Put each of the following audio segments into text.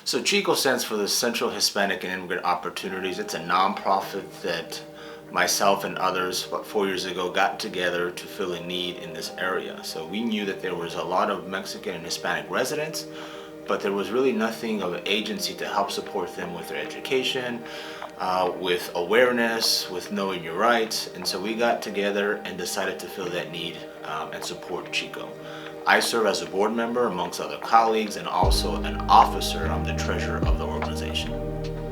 So CHICO stands for the Central Hispanic and Immigrant Opportunities. It's a nonprofit that myself and others about 4 years ago got together to fill a need in this area. So we knew that there was a lot of Mexican and Hispanic residents, but there was really nothing of an agency to help support them with their education, with awareness, with knowing your rights. And so we got together and decided to fill that need and support CHICO. I serve as a board member amongst other colleagues and also an officer. I'm the treasurer of the organization.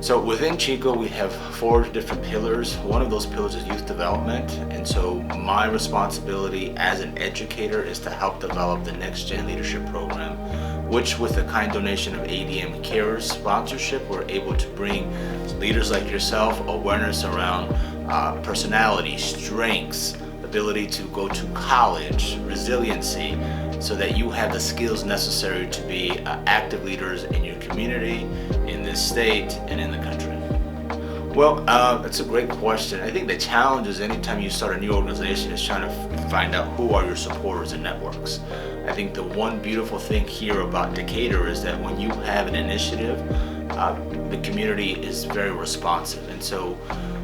So within CHICO, we have 4 different pillars. One of those pillars is youth development. And so my responsibility as an educator is to help develop the Next Gen Leadership Program, which with the kind donation of ADM Cares sponsorship, we're able to bring leaders like yourself awareness around personality, strengths, ability to go to college, resiliency, so that you have the skills necessary to be active leaders in your community, in this state, and in the country. Well, that's a great question. I think the challenge is anytime you start a new organization is trying to find out who are your supporters and networks. I think the one beautiful thing here about Decatur is that when you have an initiative, the community is very responsive. And so,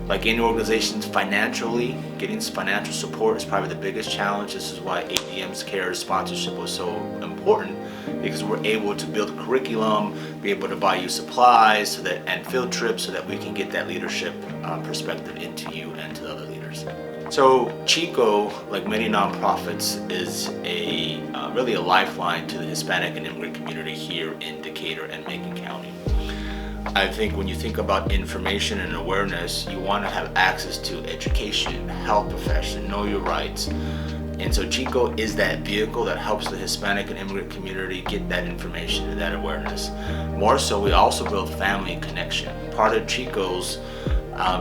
like any organizations, financially, getting financial support is probably the biggest challenge. This is why ADM's Care sponsorship was so important, because we're able to build a curriculum, be able to buy you supplies and field trips so that we can get that leadership perspective into you and to the other leaders. So CHICO, like many nonprofits, is really a lifeline to the Hispanic and immigrant community here in Decatur and Macon County. I think when you think about information and awareness, you want to have access to education, health profession, know your rights. And so CHICO is that vehicle that helps the Hispanic and immigrant community get that information and that awareness. More so, we also build family and connection. Part of CHICO's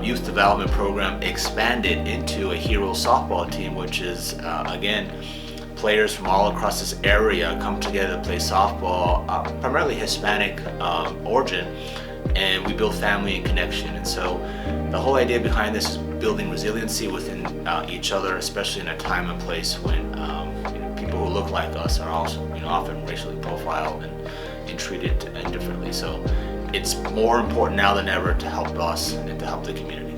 youth development program expanded into a hero softball team, which is, again, players from all across this area come together to play softball, primarily Hispanic origin, and we build family and connection. And so the whole idea behind this is building resiliency within each other, especially in a time and place when people who look like us are also often racially profiled and treated differently. So it's more important now than ever to help us and to help the community.